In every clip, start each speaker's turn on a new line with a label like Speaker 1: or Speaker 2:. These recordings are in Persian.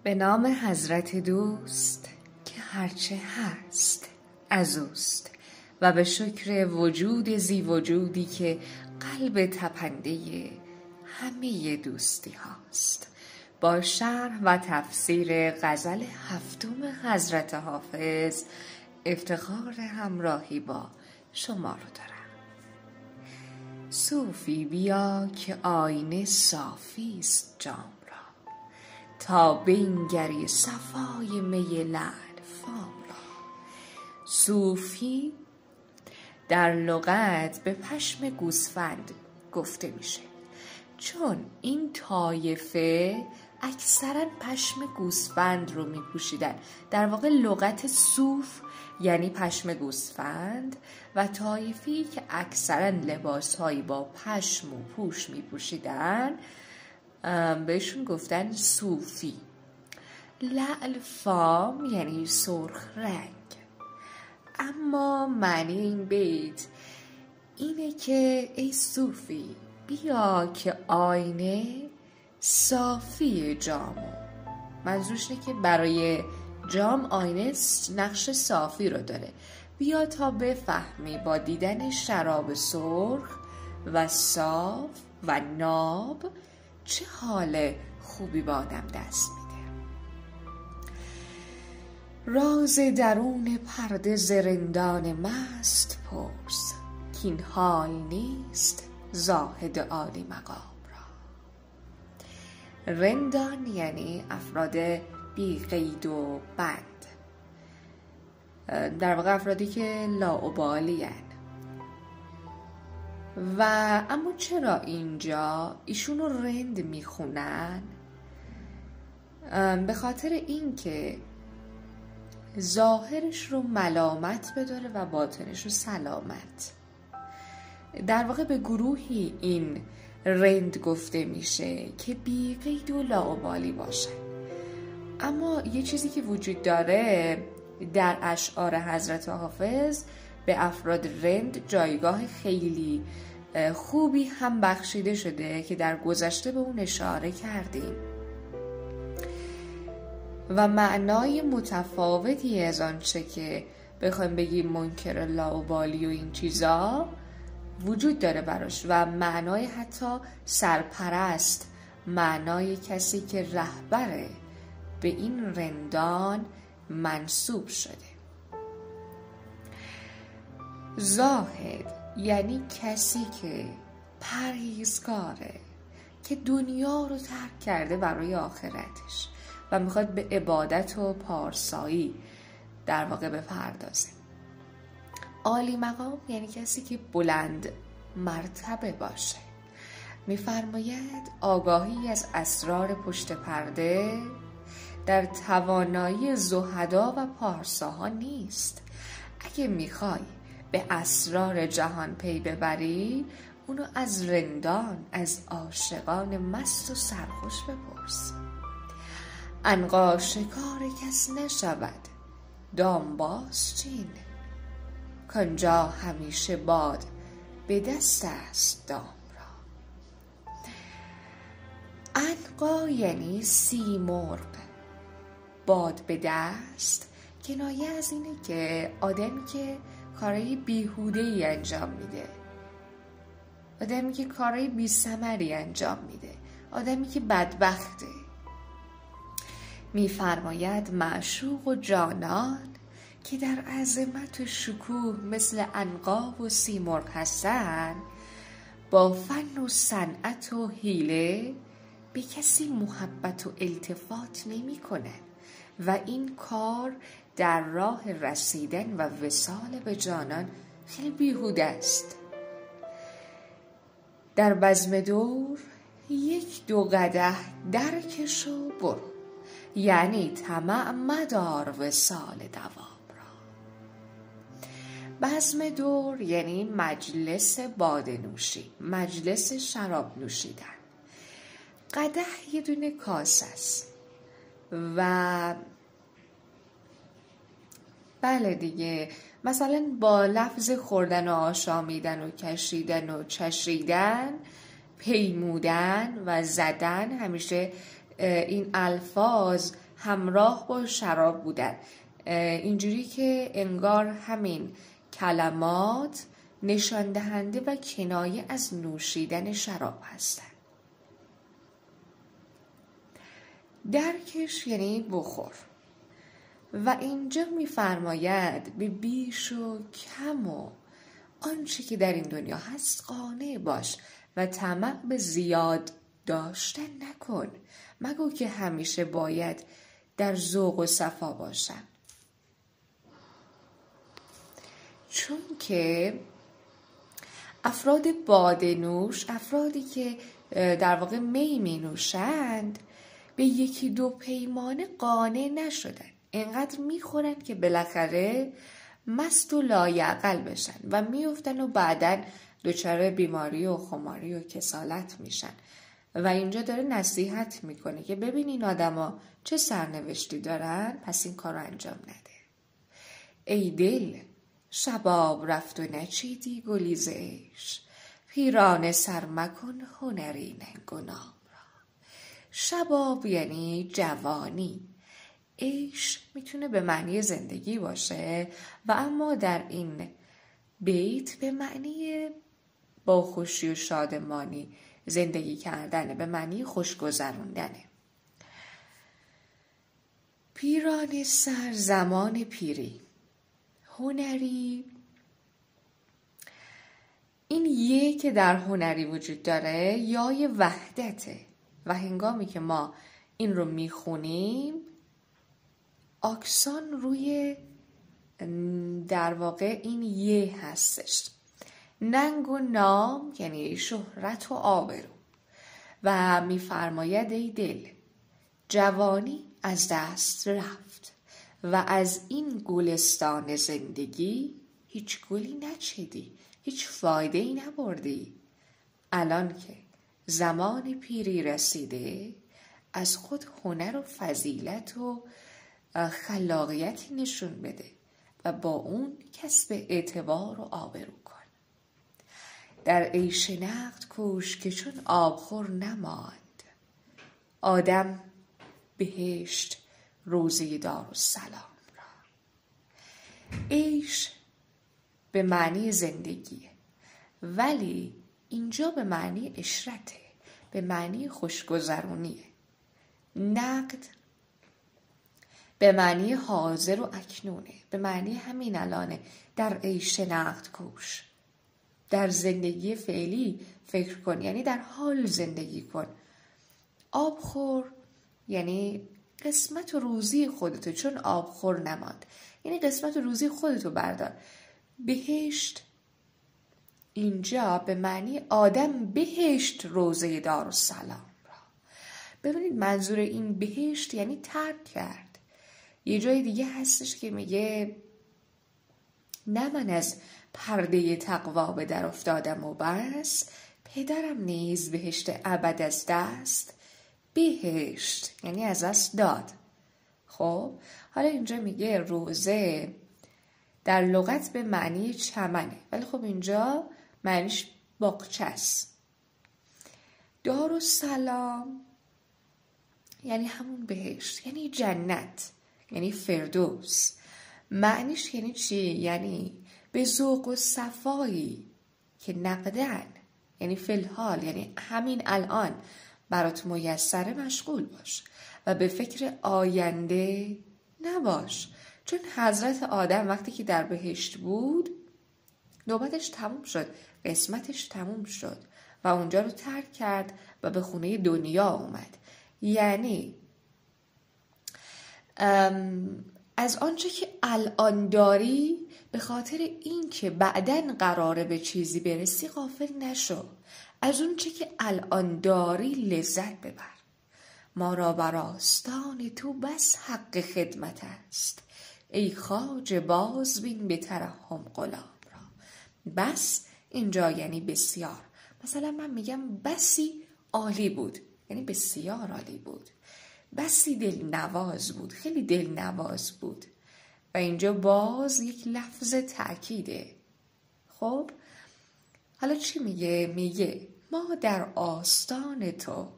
Speaker 1: به نام حضرت دوست که هرچه هست از اوست و به شکر وجود زی وجودی که قلب تپنده همه دوستی هاست. با شرح و تفسیر غزل هفتم حضرت حافظ افتخار همراهی با شما رو دارم. صوفی بیا که آینه صافی است جام را، تا بنگری صفای می لعل فام را. صوفی در لغت به پشم گوسفند گفته میشه، چون این طایفه اکثرا پشم گوسفند رو میپوشیدن. در واقع لغت صوف یعنی پشم گوسفند و طایفی که اکثرا لباسهایی با پشم و پوش میپوشیدن بهشون گفتن صوفی. لعل فام یعنی سرخ رنگ. اما معنی این بیت اینه که ای صوفی بیا که آینه صافی جامو. منظورش اینه که برای جام آینه نقش صافی رو داره. بیا تا بفهمی با دیدن شراب سرخ و صاف و ناب چه حال خوبی با آدم دست میده. راز درون پرده ز رندان مست پرس، کین حال نیست زاهد عالی مقام را. رندان یعنی افراد بی قید و بند، در واقع افرادی که لاابالی هن. و اما چرا اینجا ایشون رو رند میخونن؟ به خاطر این که ظاهرش رو ملامت بداره و باطنش رو سلامت. در واقع به گروهی این رند گفته میشه که بی قید و لاابالی باشن. اما یه چیزی که وجود داره در اشعار حضرت حافظ، به افراد رند جایگاه خیلی خوبی هم بخشیده شده که در گذشته به اون اشاره کردیم و معنای متفاوتی از آنچه که بخوایم بگیم منکر لاابالی و این چیزا وجود داره براش و معنای حتی سرپرست، معنای کسی که رهبره به این رندان منسوب شده. زاهد یعنی کسی که پرهیزگاره، که دنیا رو ترک کرده برای آخرتش و میخواد به عبادت و پارسایی در واقع بپردازه. عالی مقام یعنی کسی که بلند مرتبه باشه. میفرماید آگاهی از اسرار پشت پرده در توانایی زهدا و پارساها نیست. اگه میخوای به اسرار جهان پی ببری، اونو از رندان، از عاشقان مست و سرخوش بپرس. عنقا شکار کس نشود دامباز چین، کانجا همیشه باد به دست است دام را. عنقا یعنی سیمرغ، باد به دست کنایه از اینه که آدمی که کارهای بیهوده‌ای انجام میده، آدمی که کارهای بی ثمری انجام میده، آدمی که بدبخته. میفرماید معشوق و جانان که در عظمت و شکوه مثل عنقا و سیمرغ هستن، با فن و صنعت و حیله به کسی محبت و التفات نمی کنن و این کار در راه رسیدن و وصال به جانان خیلی بیهوده است. در بزم دور یک دو قدح درکش و برو، یعنی طمع مدار وصال دوام را. بزم دور یعنی مجلس باده نوشی، مجلس شراب نوشیدن. قدح یه دونه کاس است و بله دیگه، مثلا با لفظ خوردن و آشامیدن و کشیدن و چشیدن، پیمودن و زدن، همیشه این الفاظ همراه با شراب بودن، اینجوری که انگار همین کلمات نشان دهنده و کنایه از نوشیدن شراب هستند. درکش یعنی بخور و اینجا می‌فرماید به بیش و کم و آنچه که در این دنیا هست قانع باش و طمع به زیاد داشتن نکن، مگو که همیشه باید در ذوق و صفا باشم. چون که افراد باده نوش، افرادی که در واقع می نوشند، به یکی دو پیمانه قانع نشدن، اینقدر میخورن که بالاخره مست و لایعقل بشن و میافتن و بعدن دچار بیماری و خماری و کسالت میشن. و اینجا داره نصیحت میکنه که ببین این آدما چه سرنوشتی دارن، پس این کار رو انجام نده. ای دل شباب رفت و نچیدی گلیز عیش، پیرانه سر مکن هنری نگنام را. شباب یعنی جوانی، عیش میتونه به معنی زندگی باشه و اما در این بیت به معنی با خوشی و شادمانی زندگی کردنه، به معنی خوشگذروندنه. پیرانه سر زمان پیری، هنری، این یه که در هنری وجود داره یای وحدته و هنگامی که ما این رو میخونیم آکسان روی در واقع این یه هستش. ننگ و نام یعنی شهرت و آبرو و میفرماید ای دل جوانی از دست رفت و از این گلستان زندگی هیچ گلی نچیدی، هیچ فایده ای نبردی. الان که زمان پیری رسیده از خود هنر و فضیلت و خلاقیتی نشون بده و با اون کسب اعتبار و آبرو کن. در عیش نقد کوش که چون آبخور نماند، آدم بهشت روزه دارالسلام را. عیش به معنی زندگیه ولی اینجا به معنی عشرته، به معنی خوشگذرونیه. نقد به معنی حاضر و اکنونه، به معنی همین الانه. در عیش نقد کوش، در زندگی فعلی فکر کن، یعنی در حال زندگی کن. آبخور یعنی قسمت و روزی خودتو، چون آبخور نماند یعنی قسمت و روزی خودتو بردار. بهشت اینجا به معنی آدم بهشت روزه دارالسلام را. ببینید منظور این بهشت یعنی ترک کرد. یه جای دیگه هستش که میگه نه من از پرده تقوا به در افتادم و بس، پدرم نیز بهشت ابد از دست بهشت یعنی از دست داد. خب حالا اینجا میگه روزه در لغت به معنی چمنه ولی خب اینجا معنیش باغچه است. دارالسلام یعنی همون بهشت، یعنی جنت، یعنی فردوس. معنیش یعنی چی؟ یعنی به ذوق و صفایی که نقدن، یعنی فی‌الحال، یعنی همین الان برات میسره مشغول باش و به فکر آینده نباش. چون حضرت آدم وقتی که در بهشت بود نوبتش تموم شد، قسمتش تموم شد و اونجا رو ترک کرد و به خونه دنیا اومد. یعنی از آنچه که الان داری به خاطر این که بعدن قراره به چیزی برسی غافل نشو. از اونچه که الان داری لذت ببر. ما را بر آستان تو بس حق خدمت است، ای خواجه باز بین به ترحم غلام را. بس اینجا یعنی بسیار. مثلا من میگم بسی عالی بود، یعنی بسیار عالی بود. بسی دلنواز بود، خیلی دلنواز بود. و اینجا باز یک لفظ تأکیده. خب حالا چی میگه؟ میگه ما در آستان تو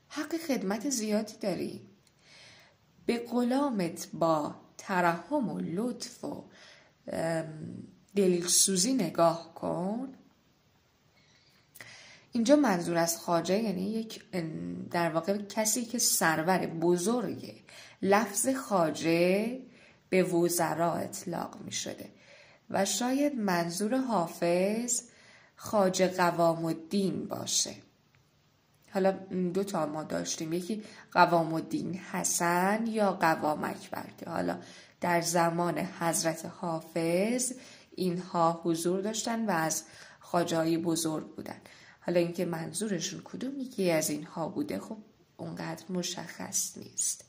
Speaker 1: حق خدمت زیادی داریم. به غلامت با ترحم و لطف و دلسوزی نگاه کن. اینجا منظور از خواجه یعنی یک در واقع کسی که سرور بزرگه. لفظ خواجه به وزرا اطلاق می شده و شاید منظور حافظ خواجه قوام الدین باشه. حالا دو تا ما داشتیم، یکی قوام الدین حسن یا قوام اکبر که حالا در زمان حضرت حافظ اینها حضور داشتن و از خواجه‌های بزرگ بودن. حالا اینکه منظورشون کدوم یکی از اینها بوده خب اونقدر مشخص نیست.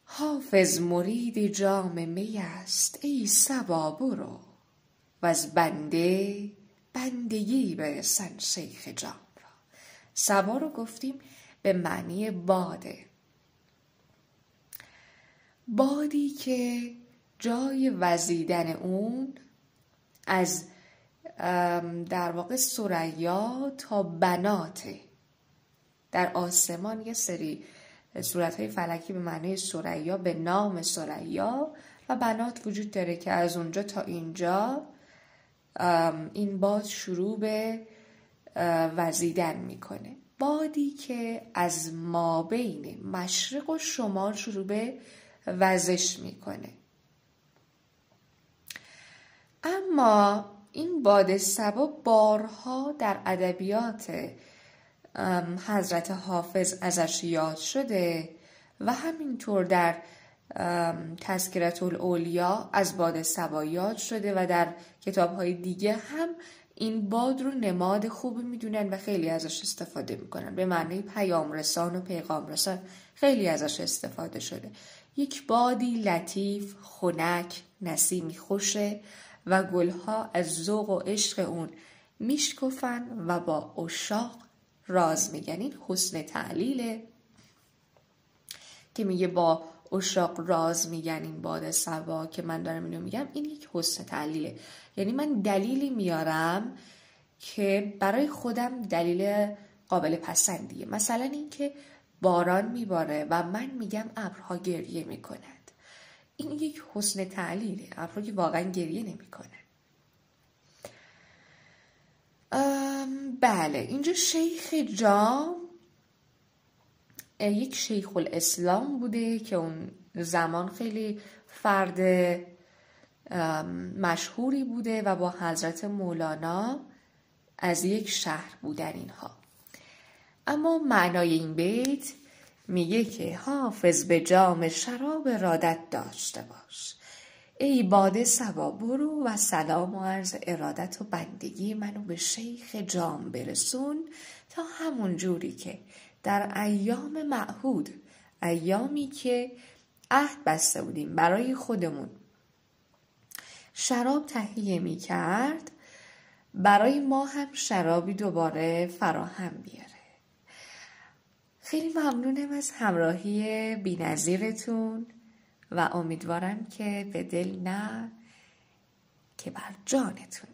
Speaker 1: حافظ مرید جام می است ای صبا برو، و از بنده بندگی برسان شیخ جام را. صبا رو گفتیم به معنی باده، بادی که جای وزیدن اون از در واقع ثریا تا بناته. در آسمان یه سری صورت‌های فلکی به معنی ثریا به نام ثریا و بنات وجود داره که از اونجا تا اینجا این باد شروع به وزیدن میکنه. بادی که از مابین مشرق و شمال شروع به وزش میکنه. اما این باد صبا بارها در ادبیات حضرت حافظ ازش یاد شده و همینطور در تذکرة الاولیا از باد صبا یاد شده و در کتاب‌های دیگه هم این باد رو نماد خوبی میدونن و خیلی ازش استفاده میکنن. به معنی پیام رسان و پیغام رسان خیلی ازش استفاده شده. یک بادی لطیف، خنک، نسیمی خوشه و گلها از ذوق و عشق اون میشکفن و با عشاق راز میگن. این حسن تعلیله که میگه با عشاق راز میگن. این باد صبا که من دارم اینو میگم این یک حسن تعلیله، یعنی من دلیلی میارم که برای خودم دلیل قابل پسندیه. مثلا این که باران میباره و من میگم ابرها گریه میکنند. این یک حسن تعلیله، ابرها که واقعا گریه نمیکنن. بله، اینجا شیخ جام یک شیخ الاسلام بوده که اون زمان خیلی فرد مشهوری بوده و با حضرت مولانا از یک شهر بودن اینها. اما معنای این بیت میگه که حافظ به جام شراب ارادت داشته باش، ای باد صبا برو و سلام و عرض ارادت و بندگی منو به شیخ جام برسون تا همون جوری که در ایام معهود، ایامی که عهد بسته بودیم برای خودمون شراب تهیه می کرد، برای ما هم شرابی دوباره فراهم بیاره. خیلی ممنونم از همراهی بی‌نظیرتون و امیدوارم که به دل نه که بر جانتون